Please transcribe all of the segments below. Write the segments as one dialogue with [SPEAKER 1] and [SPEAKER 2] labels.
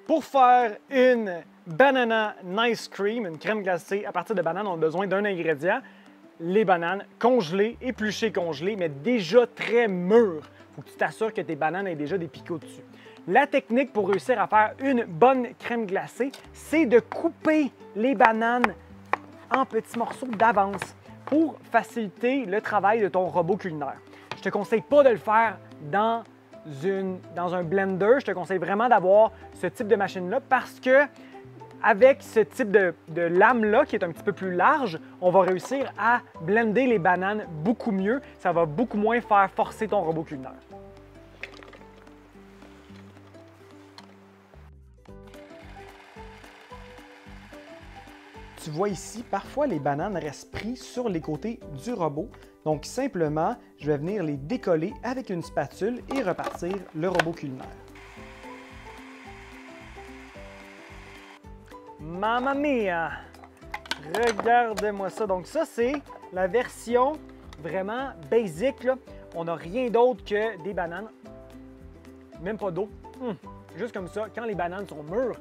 [SPEAKER 1] Pour faire une banana nice cream, une crème glacée à partir de bananes, on a besoin d'un ingrédient, les bananes congelées, épluchées congelées, mais déjà très mûres. Il faut que tu t'assures que tes bananes aient déjà des picots dessus. La technique pour réussir à faire une bonne crème glacée, c'est de couper les bananes en petits morceaux d'avance pour faciliter le travail de ton robot culinaire. Je ne te conseille pas de le faire dans un blender. Je te conseille vraiment d'avoir ce type de machine-là parce que avec ce type de lame-là, qui est un petit peu plus large, on va réussir à blender les bananes beaucoup mieux. Ça va beaucoup moins faire forcer ton robot culinaire. Tu vois ici, parfois les bananes restent prises sur les côtés du robot. Donc simplement, je vais venir les décoller avec une spatule et repartir le robot culinaire. Mamma mia! Regardez-moi ça. Donc ça, c'est la version vraiment basic, là. On n'a rien d'autre que des bananes. Même pas d'eau. Juste comme ça, quand les bananes sont mûres,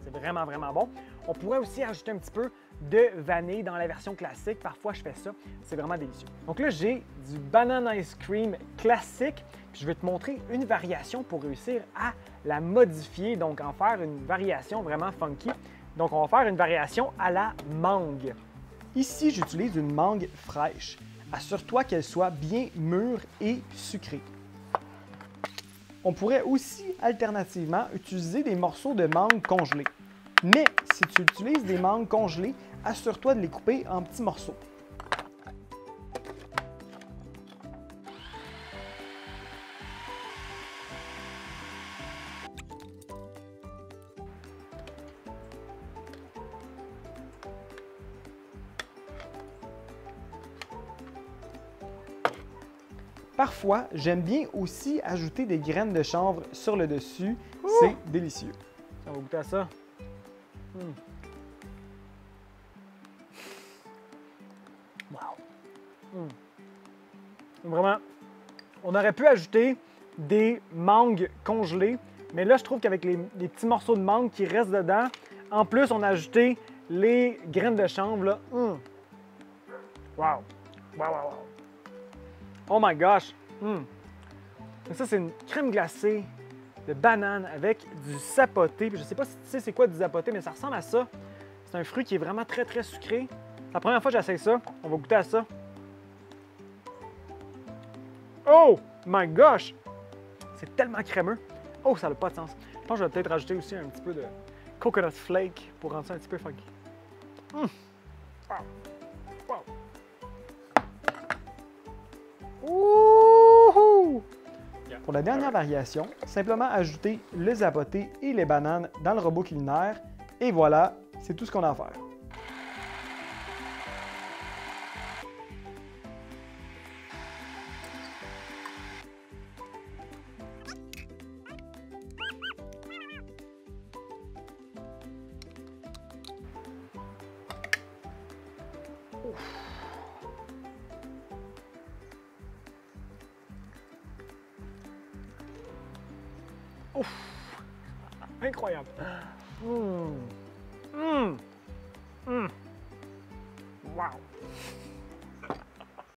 [SPEAKER 1] c'est vraiment, vraiment bon. On pourrait aussi ajouter un petit peu de vanille dans la version classique. Parfois, je fais ça. C'est vraiment délicieux. Donc là, j'ai du banana ice cream classique. Puis je vais te montrer une variation pour réussir à la modifier, donc en faire une variation vraiment funky. Donc, on va faire une variation à la mangue. Ici, j'utilise une mangue fraîche. Assure-toi qu'elle soit bien mûre et sucrée. On pourrait aussi, alternativement, utiliser des morceaux de mangue congelés. Mais si tu utilises des mangues congelées, assure-toi de les couper en petits morceaux. Parfois, j'aime bien aussi ajouter des graines de chanvre sur le dessus. C'est délicieux. On va goûter à ça. Wow! Vraiment, on aurait pu ajouter des mangues congelées, mais là, je trouve qu'avec les petits morceaux de mangue qui restent dedans, en plus, on a ajouté les graines de chanvre. Là. Wow! Wow, wow, wow! Oh my gosh! Donc ça, c'est une crème glacée de banane avec du sapoté. Puis je ne sais pas si tu sais c'est quoi du sapoté, mais ça ressemble à ça. C'est un fruit qui est vraiment très, très sucré. C'est la première fois que j'essaie ça. On va goûter à ça. Oh my gosh! C'est tellement crémeux. Oh, ça n'a pas de sens. Je pense que je vais peut-être rajouter aussi un petit peu de coconut flake pour rendre ça un petit peu funky. Wow! Wow! Wouhou! Pour la dernière variation, simplement ajouter le zapoté et les bananes dans le robot culinaire. Et voilà, c'est tout ce qu'on a à faire. Ouf! Incroyable! Wow!